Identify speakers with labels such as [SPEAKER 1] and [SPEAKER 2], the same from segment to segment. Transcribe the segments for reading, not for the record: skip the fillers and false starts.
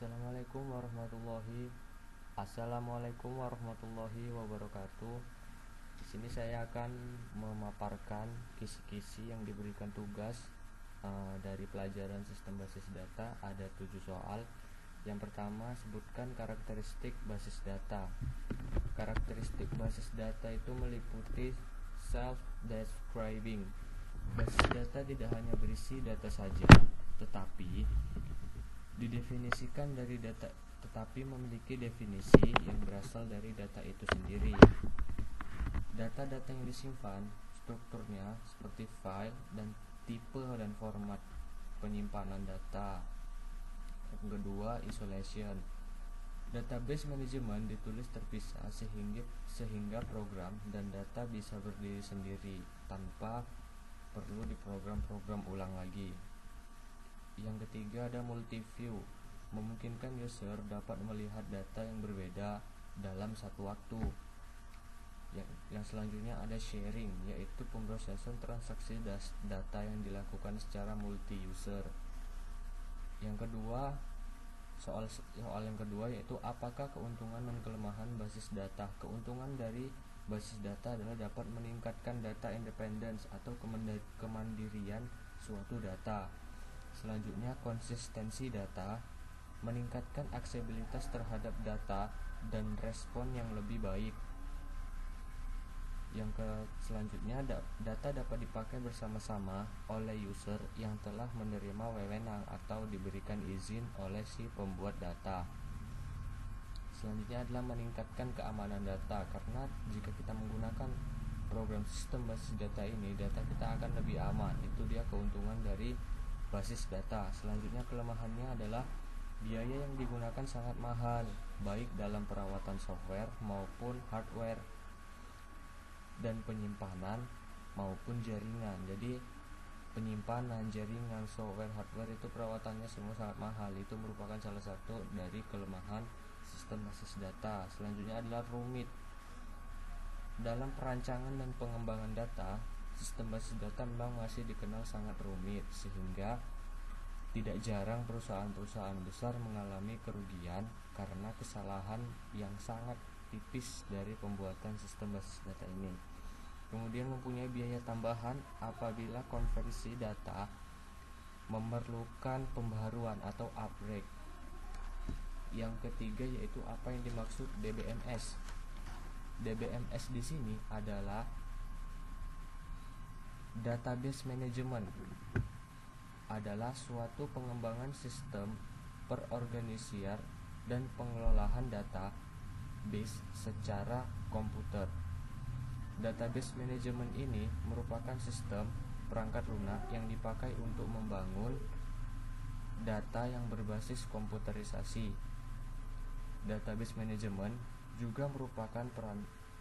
[SPEAKER 1] Assalamualaikum warahmatullahi wabarakatuh. Di sini saya akan memaparkan kisi-kisi yang diberikan tugas dari pelajaran sistem basis data. Ada 7 soal. Yang pertama, sebutkan karakteristik basis data. Karakteristik basis data itu meliputi self-describing. Basis data tidak hanya berisi data saja, tetapi didefinisikan dari data, tetapi memiliki definisi yang berasal dari data itu sendiri. Data-data yang disimpan, strukturnya seperti file dan tipe dan format penyimpanan data. Yang kedua, isolation. Database management ditulis terpisah sehingga program dan data bisa berdiri sendiri tanpa perlu diprogram ulang lagi. Yang ketiga, ada multi-view, memungkinkan user dapat melihat data yang berbeda dalam satu waktu. Yang selanjutnya ada sharing, yaitu pemrosesan transaksi data yang dilakukan secara multi-user. Yang kedua, soal yang kedua yaitu apakah keuntungan dan kelemahan basis data. Keuntungan dari basis data adalah dapat meningkatkan data independence atau kemandirian suatu data. Selanjutnya, konsistensi data, meningkatkan aksesibilitas terhadap data dan respon yang lebih baik. Selanjutnya, data dapat dipakai bersama-sama oleh user yang telah menerima wewenang atau diberikan izin oleh si pembuat data. Selanjutnya adalah meningkatkan keamanan data, karena jika kita menggunakan program sistem basis data ini, data kita akan lebih aman. Itu dia keuntungan dari basis data. Selanjutnya, kelemahannya adalah biaya yang digunakan sangat mahal, baik dalam perawatan software maupun hardware, dan penyimpanan maupun jaringan. Jadi penyimpanan, jaringan, software, hardware itu perawatannya semua sangat mahal. Itu merupakan salah satu dari kelemahan sistem basis data. Selanjutnya adalah rumit. Dalam perancangan dan pengembangan data, sistem basis data memang masih dikenal sangat rumit, sehingga tidak jarang perusahaan-perusahaan besar mengalami kerugian karena kesalahan yang sangat tipis dari pembuatan sistem basis data ini. Kemudian mempunyai biaya tambahan apabila konversi data memerlukan pembaharuan atau upgrade. Yang ketiga yaitu apa yang dimaksud DBMS. DBMS di sini adalah database management, adalah suatu pengembangan sistem perorganisir dan pengelolaan data base secara komputer. Database management ini merupakan sistem perangkat lunak yang dipakai untuk membangun data yang berbasis komputerisasi. Database management juga merupakan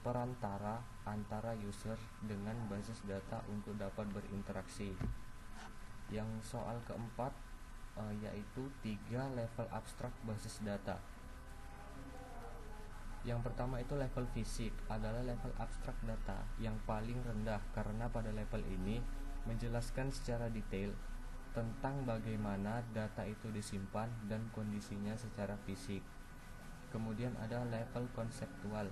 [SPEAKER 1] perantara antara user dengan basis data untuk dapat berinteraksi. Yang soal keempat yaitu 3 level abstrak basis data. Yang pertama itu level fisik, adalah level abstrak data yang paling rendah, karena pada level ini menjelaskan secara detail tentang bagaimana data itu disimpan dan kondisinya secara fisik. Kemudian ada level konseptual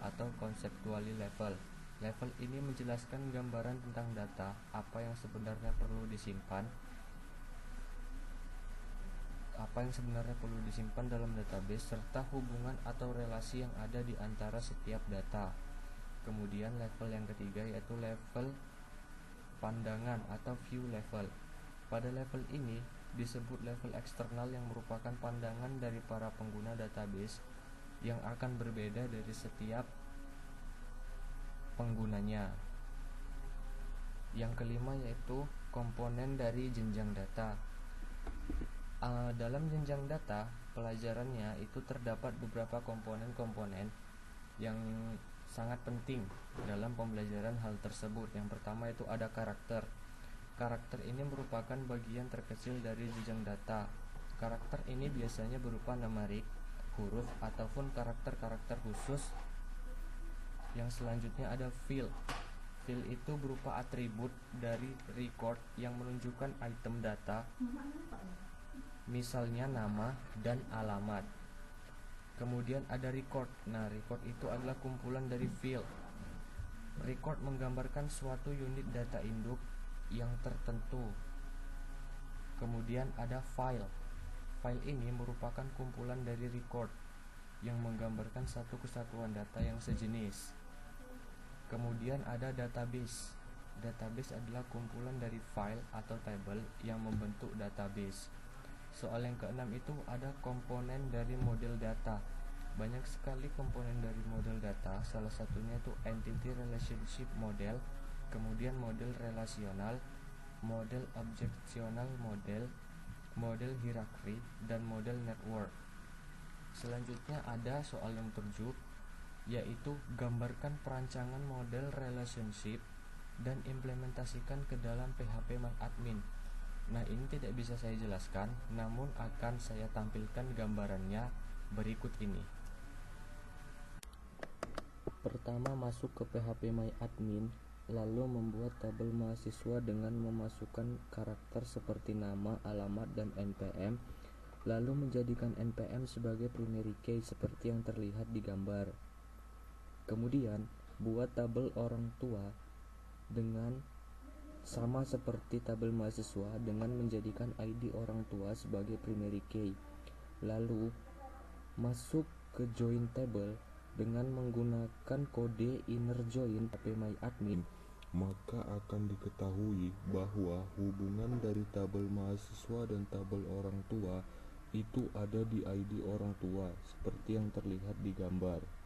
[SPEAKER 1] atau conceptually level. Level ini menjelaskan gambaran tentang data, apa yang sebenarnya perlu disimpan dalam database, serta hubungan atau relasi yang ada di antara setiap data. Kemudian level yang ketiga yaitu level pandangan atau view level. Pada level ini disebut level eksternal, yang merupakan pandangan dari para pengguna database yang akan berbeda dari setiap penggunanya. Yang kelima yaitu komponen dari jenjang data. Dalam jenjang data, pelajarannya itu terdapat beberapa komponen-komponen yang sangat penting dalam pembelajaran hal tersebut. Yang pertama itu ada karakter. Karakter ini merupakan bagian terkecil dari jenjang data. Karakter ini biasanya berupa numerik, huruf, ataupun karakter-karakter khusus. Yang selanjutnya ada field. Field itu berupa atribut dari record yang menunjukkan item data misalnya nama dan alamat. Kemudian ada record. Nah, record itu adalah kumpulan dari field. Record menggambarkan suatu unit data induk yang tertentu. Kemudian ada file. File ini merupakan kumpulan dari record yang menggambarkan satu kesatuan data yang sejenis. Kemudian ada database. Database adalah kumpulan dari file atau table yang membentuk database. Soal yang keenam itu ada komponen dari model data. Banyak sekali komponen dari model data, salah satunya itu entity relationship model, kemudian model relasional, model objectional model, model hierarchy, dan model network. Selanjutnya ada soal yang tujuh, yaitu gambarkan perancangan model relationship dan implementasikan ke dalam phpMyAdmin. Nah, ini tidak bisa saya jelaskan, namun akan saya tampilkan gambarannya berikut ini. Pertama, masuk ke phpMyAdmin, lalu membuat tabel mahasiswa dengan memasukkan karakter seperti nama, alamat, dan npm, lalu menjadikan npm sebagai primary key seperti yang terlihat di gambar. Kemudian, buat tabel orang tua dengan sama seperti tabel mahasiswa dengan menjadikan ID orang tua sebagai primary key. Lalu masuk ke join table dengan menggunakan kode inner join phpMyAdmin,
[SPEAKER 2] maka akan diketahui bahwa hubungan dari tabel mahasiswa dan tabel orang tua itu ada di ID orang tua seperti yang terlihat di gambar.